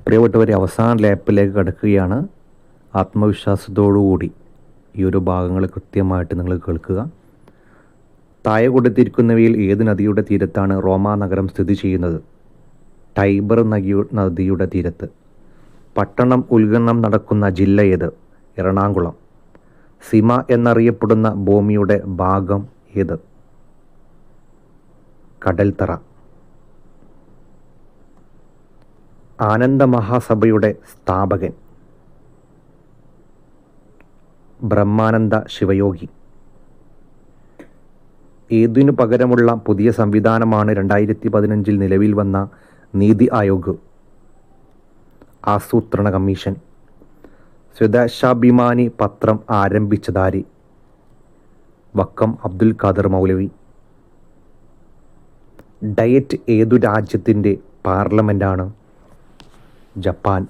പ്രിയപ്പെട്ടവരെ, അവസാന ലാപ്പിലേക്ക് കടക്കുകയാണ്. ആത്മവിശ്വാസത്തോടുകൂടി ഈ ഒരു ഭാഗങ്ങൾ കൃത്യമായിട്ട് നിങ്ങൾ കേൾക്കുക. താഴെ കൊടുത്തിരിക്കുന്നവയിൽ ഏത് നദിയുടെ തീരത്താണ് റോമാ നഗരം സ്ഥിതി ചെയ്യുന്നത്? ടൈബർ നദിയുടെ തീരത്ത്. പട്ടണം ഉത്ഖനനം നടക്കുന്ന ജില്ല ഏത്? എറണാകുളം. സിമ എന്നറിയപ്പെടുന്ന ഭൂമിയുടെ ഭാഗം ഏത്? കടൽത്തറ. ആനന്ദ മഹാസഭയുടെ സ്ഥാപകൻ? ബ്രഹ്മാനന്ദ ശിവയോഗി. ഏതിനു പകരമുള്ള പുതിയ സംവിധാനമാണ് 2015 നിലവിൽ വന്ന നീതി ആയോഗ്? ആസൂത്രണ കമ്മീഷൻ. സ്വദേശാഭിമാനി പത്രം ആരംഭിച്ചതാര്? വക്കം അബ്ദുൽ ഖാദർ മൗലവി. ഡയറ്റ് ഏതു രാജ്യത്തിൻ്റെ പാർലമെൻറ്റാണ്? ജപ്പാൻ.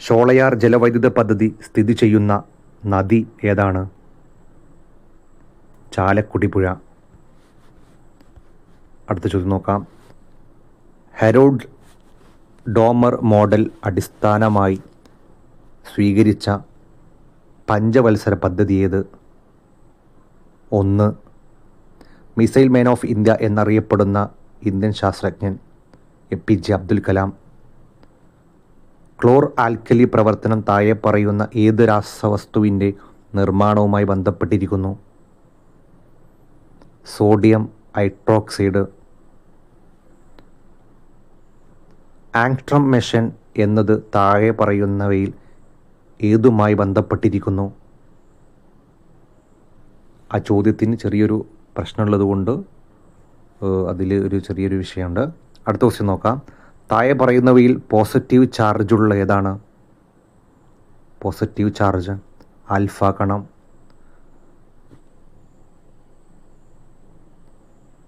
ഷോളയാർ ജലവൈദ്യുത പദ്ധതി സ്ഥിതി ചെയ്യുന്ന നദി ഏതാണ്? ചാലക്കുടി പുഴ. അടുത്ത ചോദ്യം നോക്കാം. ഹെരോൾഡ് ഡോമർ മോഡൽ അടിസ്ഥാനമായി സ്വീകരിച്ച പഞ്ചവത്സര പദ്ധതി ഏത്? 1. മിസൈൽ മാൻ ഓഫ് ഇന്ത്യ എന്നറിയപ്പെടുന്ന ഇന്ത്യൻ ശാസ്ത്രജ്ഞൻ APJ അബ്ദുൽ കലാം. ക്ലോർ ആൽക്കലി പ്രവർത്തനം താഴെ പറയുന്ന ഏത് രാസവസ്തുവിൻ്റെ നിർമ്മാണവുമായി ബന്ധപ്പെട്ടിരിക്കുന്നു? Sodium hydroxide. ആങ്സ്ട്രോം മെഷീൻ എന്നത് താഴെ പറയുന്നവയിൽ ഏതുമായി ബന്ധപ്പെട്ടിരിക്കുന്നു? ആ ചോദ്യത്തിന് ചെറിയൊരു പ്രശ്നമുള്ളത് കൊണ്ട് അതിൽ ഒരു ചെറിയൊരു വിഷയമുണ്ട്. അടുത്ത ക്വസ്റ്റ്യൻ നോക്കാം. താഴെ പറയുന്നവയിൽ പോസിറ്റീവ് ചാർജുള്ള ഏതാണ്? പോസിറ്റീവ് ചാർജ് ആൽഫ കണം.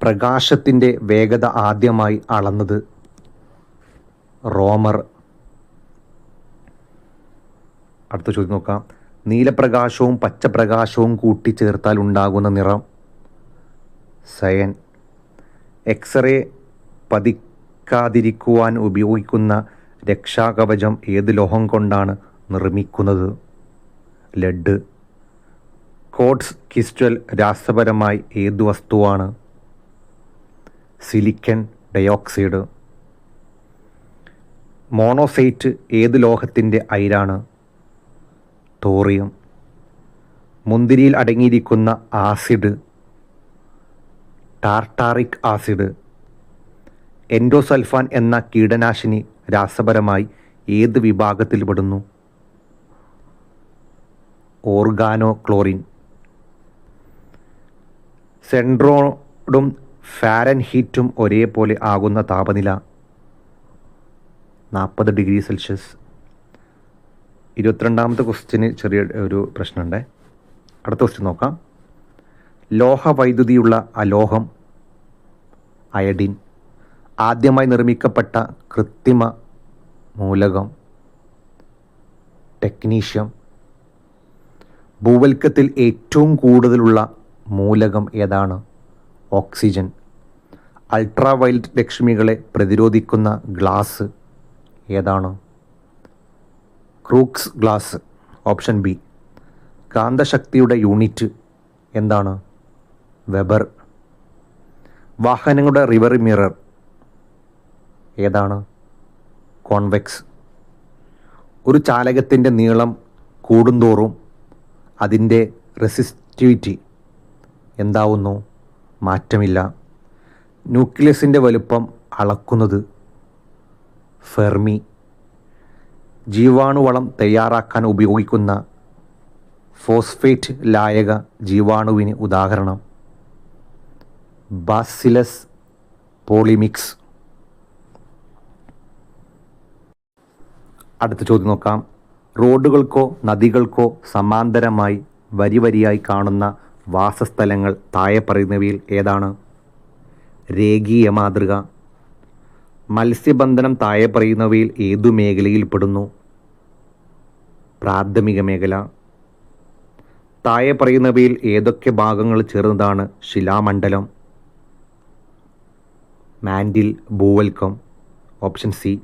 പ്രകാശത്തിൻ്റെ വേഗത ആദ്യമായി അളന്നത്? റോമർ. അടുത്ത ചോദ്യം നോക്കാം. നീലപ്രകാശവും പച്ചപ്രകാശവും കൂട്ടിച്ചേർത്താൽ ഉണ്ടാകുന്ന നിറം? സയൻ. എക്സ്റേ പതിക്കാതിരിക്കുവാൻ ഉപയോഗിക്കുന്ന രക്ഷാകവചം ഏത് ലോഹം കൊണ്ടാണ് നിർമ്മിക്കുന്നത്? ലെഡ്. ക്വാർട്സ് ക്രിസ്റ്റൽ രാസപരമായി ഏത് വസ്തുവാണ്? Silicon dioxide. മോണോസൈറ്റ് ഏത് ലോഹത്തിൻ്റെ അയിരാണ്? തോറിയം. മുന്തിരിയിൽ അടങ്ങിയിരിക്കുന്ന ആസിഡ്? Tartaric acid. എൻഡോസൾഫാൻ എന്ന കീടനാശിനി രാസപരമായി ഏത് വിഭാഗത്തിൽപ്പെടുന്നു? Organo chlorine. സെൻട്രോയിഡും ഫാരൻഹീറ്റും ഒരേപോലെ ആകുന്ന താപനില? 40 ഡിഗ്രി സെൽഷ്യസ്. 22ാമത്തെ ക്വസ്റ്റ്യന് ചെറിയ ഒരു പ്രശ്നമുണ്ട്. അടുത്ത ക്വസ്റ്റ്യൻ നോക്കാം. ലോഹവൈദ്യുതിയുള്ള അലോഹം? അയഡിൻ. ആദ്യമായി നിർമ്മിക്കപ്പെട്ട കൃത്രിമ മൂലകം? ടെക്നീഷ്യം. ഭൂവൽക്കത്തിൽ ഏറ്റവും കൂടുതലുള്ള മൂലകം ഏതാണ്? ഓക്സിജൻ. അൾട്രാവയലറ്റ് രശ്മികളെ പ്രതിരോധിക്കുന്ന ഗ്ലാസ് ഏതാണ്? Crookes glass. Option B. കാന്തശക്തിയുടെ യൂണിറ്റ് എന്താണ്? വെബർ. വാഹനങ്ങളുടെ റിവർ മിറർ ഏതാണ്? കോൺവെക്സ്. ഒരു ചാലകത്തിൻ്റെ നീളം കൂടുന്തോറും അതിൻ്റെ റെസിസ്റ്റിവിറ്റി എന്താവുന്നു? മാറ്റമില്ല. ന്യൂക്ലിയസിൻ്റെ വലുപ്പം അളക്കുന്നത്? ഫെർമി. ജീവാണുവളം തയ്യാറാക്കാൻ ഉപയോഗിക്കുന്ന ഫോസ്ഫേറ്റ് ലായക ജീവാണുവിന് ഉദാഹരണം? Bacillus polymyxa. അടുത്ത ചോദ്യം നോക്കാം. റോഡുകൾക്കോ നദികൾക്കോ സമാന്തരമായി വരിവരിയായി കാണുന്ന വാസസ്ഥലങ്ങൾ താഴെ പറയുന്നവയിൽ ഏതാണ്? രേഖീയ മാതൃക. മത്സ്യബന്ധനം താഴെ പറയുന്നവയിൽ ഏതു മേഖലയിൽപ്പെടുന്നു? പ്രാഥമിക മേഖല. താഴെ പറയുന്നവയിൽ ഏതൊക്കെ ഭാഗങ്ങൾ ചേർന്നതാണ് ശിലാമണ്ഡലം? മാൻഡിൽ, ഭൂവൽക്കം. Option C.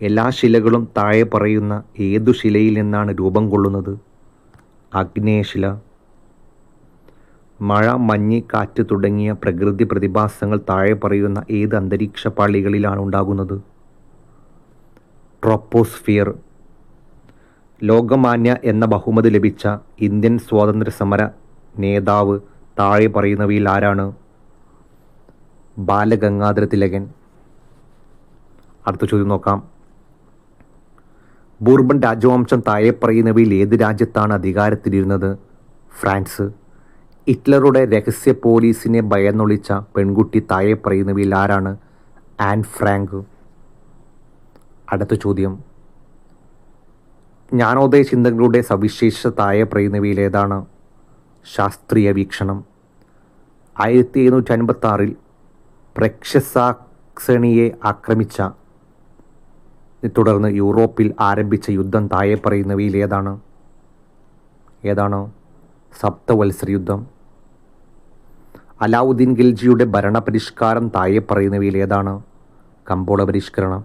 എല്ലാ ശിലകളും താഴെ പറയുന്ന ഏതു ശിലയിൽ നിന്നാണ് രൂപം കൊള്ളുന്നത്? ആഗ്നേയശില. മഴ, മഞ്ഞ്, കാറ്റ് തുടങ്ങിയ പ്രകൃതി പ്രതിഭാസങ്ങൾ താഴെ പറയുന്ന ഏത് അന്തരീക്ഷ പാളികളിലാണ് ഉണ്ടാകുന്നത്? ട്രോപ്പോസ്ഫിയർ. ലോകമാന്യ എന്ന ബഹുമതി ലഭിച്ച ഇന്ത്യൻ സ്വാതന്ത്ര്യ സമര നേതാവ് താഴെ പറയുന്നവയിൽ ആരാണ്? ബാലഗംഗാധര തിലകൻ. അടുത്ത ചോദ്യം നോക്കാം. ബൂർബൺ രാജവംശം താഴെ പറയുന്നവയിൽ ഏത് രാജ്യത്താണ് അധികാരത്തിലിരുന്നത്? ഫ്രാൻസ്. ഹിറ്റ്ലറുടെ രഹസ്യ പോലീസിനെ ഭയന്നൊളിച്ച പെൺകുട്ടി താഴെ പറയുന്നവയിൽ ആരാണ്? An Frank. അടുത്ത ചോദ്യം. ജ്ഞാനോദയ ചിന്തകളുടെ സവിശേഷത താഴെ പറയുന്നവയിൽ ഏതാണ്? ശാസ്ത്രീയ വീക്ഷണം. 1756 പ്രക്ഷസാക്സണിയെ ആക്രമിച്ച തുടർന്ന് യൂറോപ്പിൽ ആരംഭിച്ച യുദ്ധം താഴെ പറയുന്നവയിൽ ഏതാണ്? സപ്തവത്സര യുദ്ധം. അലാവുദ്ദീൻ ഖിൽജിയുടെ ഭരണപരിഷ്കാരം താഴെ പറയുന്നവയിൽ ഏതാണ്? കമ്പോള പരിഷ്കരണം.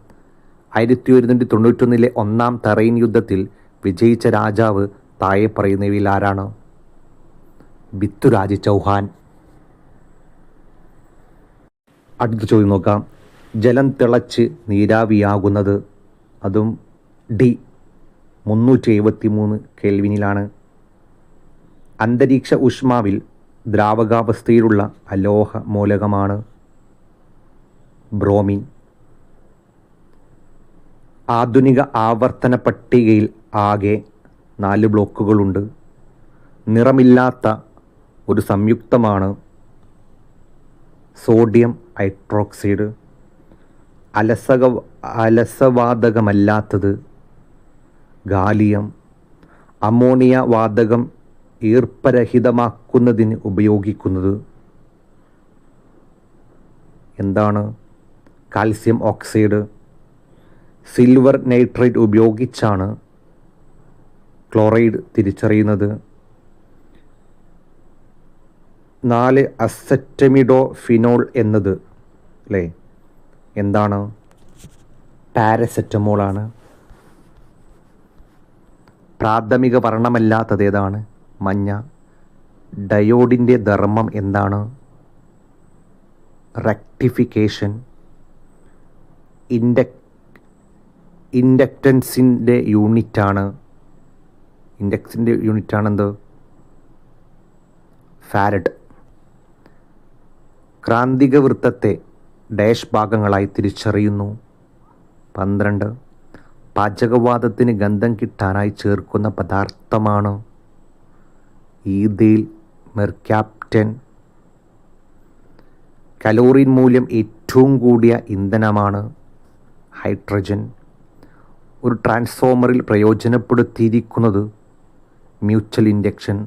1191 ഒന്നാം തറൈൻ യുദ്ധത്തിൽ വിജയിച്ച രാജാവ് താഴെ പറയുന്നവയിൽ ആരാണ്? ഭിത്തുരാജ് ചൗഹാൻ. അടുത്ത ചോദ്യം നോക്കാം. ജലം തിളച്ച് നീരാവിയാകുന്നത്? അതും ഡി 373 കെൽവിനിലാണ്. അന്തരീക്ഷ ഊഷ്മാവിൽ ദ്രാവകാവസ്ഥയിലുള്ള അലോഹ മൂലകമാണ്? ബ്രോമിൻ. ആധുനിക ആവർത്തന പട്ടികയിൽ ആകെ 4 ബ്ലോക്കുകളുണ്ട്. നിറമില്ലാത്ത ഒരു സംയുക്തമാണ് സോഡിയം ഹൈഡ്രോക്സൈഡ്. അലസവാതകമല്ലാത്തത്? ഗാലിയം. അമോണിയ വാതകം ഈർപ്പരഹിതമാക്കുന്നതിന് ഉപയോഗിക്കുന്നത് എന്താണ്? Calcium oxide. സിൽവർ നൈട്രേറ്റ് ഉപയോഗിച്ചാണ് ക്ലോറൈഡ് തിരിച്ചറിയുന്നത്? 4 അസറ്റമിഡോഫിനോൾ എന്നത് അല്ലേ എന്താണ്? പാരസെറ്റമോളാണ്. പ്രാഥമിക വർണ്ണമല്ലാത്തത് ഏതാണ്? മഞ്ഞ. ഡയോഡിൻ്റെ ധർമ്മം എന്താണ്? റെക്ടിഫിക്കേഷൻ. ഇൻഡക്റ്റൻസിൻ്റെ യൂണിറ്റാണെന്ത്? ഫാരഡ്. ക്രാന്തിക വൃത്തത്തെ ഡാഷ് ഭാഗങ്ങളായി തിരിച്ചറിയുന്നു? 12. പാചകവാതത്തിന് ഗന്ധം കിട്ടാനായി ചേർക്കുന്ന പദാർത്ഥമാണ്? Ethyl mercaptan. കലോറിൻ മൂല്യം ഏറ്റവും കൂടിയ ഇന്ധനമാണ്? ഹൈഡ്രജൻ. ഒരു ട്രാൻസ്ഫോമറിൽ പ്രയോജനപ്പെടുത്തിയിരിക്കുന്നത്? Mutual induction.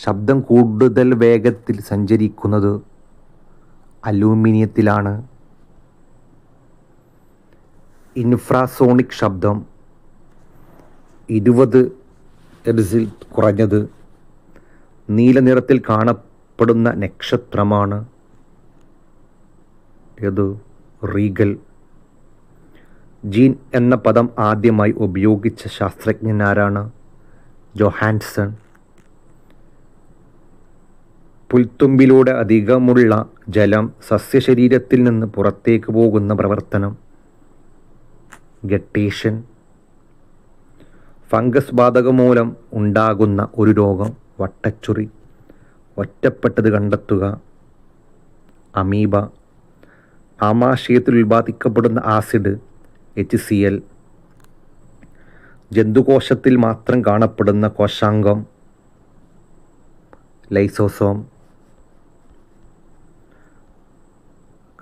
ശബ്ദം കൂടുതൽ വേഗത്തിൽ സഞ്ചരിക്കുന്നത്? അലൂമിനിയത്തിലാണ്. ഇൻഫ്രാസോണിക് ശബ്ദം 20 ഹെർട്സിൽ കുറഞ്ഞത്? നീല നിറത്തിൽ കാണപ്പെടുന്ന നക്ഷത്രമാണ്? ഏത്? റീഗൽ. ജീൻ എന്ന പദം ആദ്യമായി ഉപയോഗിച്ച ശാസ്ത്രജ്ഞനാരാണ്? ജോഹാൻസൺ. പുൽത്തുമ്പിലൂടെ അധികമുള്ള ജലം സസ്യശരീരത്തിൽ നിന്ന് പുറത്തേക്ക് പോകുന്ന പ്രവർത്തനം? ഗട്ടേഷൻ. ഫംഗസ് ബാധകം മൂലം ഉണ്ടാകുന്ന ഒരു രോഗം? വട്ടച്ചൊറി. ഒറ്റപ്പെട്ടത് കണ്ടെത്തുക? അമീബ. ആമാശയത്തിൽ ഉൽപ്പാദിക്കപ്പെടുന്ന ആസിഡ്? HCl. ജന്തുകോശത്തിൽ മാത്രം കാണപ്പെടുന്ന കോശാംഗം? ലൈസോസോം.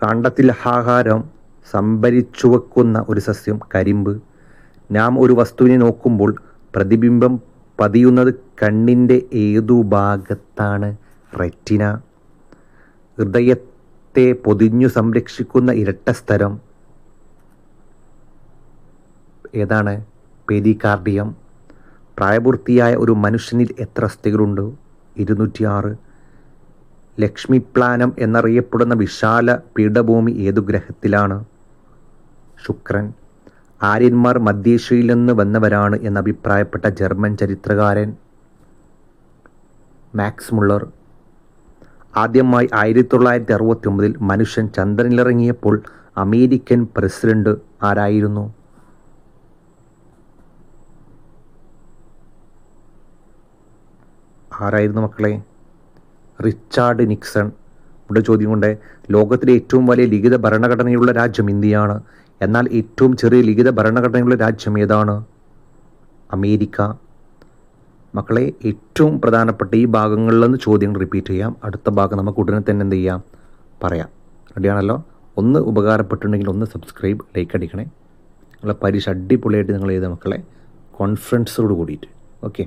കാണ്ഡത്തിൽ ആഹാരം സംഭരിച്ചു വെക്കുന്ന ഒരു സസ്യം? കരിമ്പ്. നാം ഒരു വസ്തുവിനെ നോക്കുമ്പോൾ പ്രതിബിംബം പതിയുന്നത് കണ്ണിൻ്റെ ഏതു ഭാഗത്താണ്? റെറ്റിന. ഹൃദയത്തെ പൊതിഞ്ഞു സംരക്ഷിക്കുന്ന ഇരട്ട സ്ഥലം ഏതാണ്? പെരികാർഡിയം. പ്രായപൂർത്തിയായ ഒരു മനുഷ്യനിൽ എത്ര അസ്ഥികളുണ്ട്? 206. ലക്ഷ്മിപ്ലാനം എന്നറിയപ്പെടുന്ന വിശാല പീഠഭൂമി ഏതു ഗ്രഹത്തിലാണ്? ശുക്രൻ. ആര്യന്മാർ മധ്യേഷ്യയിൽ നിന്ന് വന്നവരാണ് എന്നഭിപ്രായപ്പെട്ട ജർമ്മൻ ചരിത്രകാരൻ മാക്സ് മുള്ളർ. ആദ്യമായി 1969 മനുഷ്യൻ ചന്ദ്രനിലിറങ്ങിയപ്പോൾ അമേരിക്കൻ പ്രസിഡന്റ് ആരായിരുന്നു? ആരായിരുന്നു മക്കളെ? Richard Nixon. ഇവിടെ ചോദ്യം കൊണ്ട് ലോകത്തിലെ ഏറ്റവും വലിയ ലിഖിത ഭരണഘടനയുള്ള രാജ്യം ഇന്ത്യയാണ്. എന്നാൽ ഏറ്റവും ചെറിയ ലിഖിത ഭരണഘടനയുള്ള രാജ്യം ഏതാണ്? അമേരിക്ക. മക്കളെ, ഏറ്റവും പ്രധാനപ്പെട്ട ഈ ഭാഗങ്ങളിൽ നിന്ന് ചോദ്യങ്ങൾ റിപ്പീറ്റ് ചെയ്യാം. അടുത്ത ഭാഗം നമുക്ക് ഉടനെ തന്നെ എന്ത് ചെയ്യാം, പറയാം. റെഡിയാണല്ലോ? ഒന്ന് ഉപകാരപ്പെട്ടിട്ടുണ്ടെങ്കിൽ ഒന്ന് സബ്സ്ക്രൈബ്, ലൈക്ക് അടിക്കണേ. നിങ്ങളെ പരീക്ഷ അടിപൊളിയായിട്ട് നിങ്ങൾ ചെയ്ത മക്കളെ, കോൺഫിഡൻസോട് കൂടിയിട്ട്. ഓക്കെ.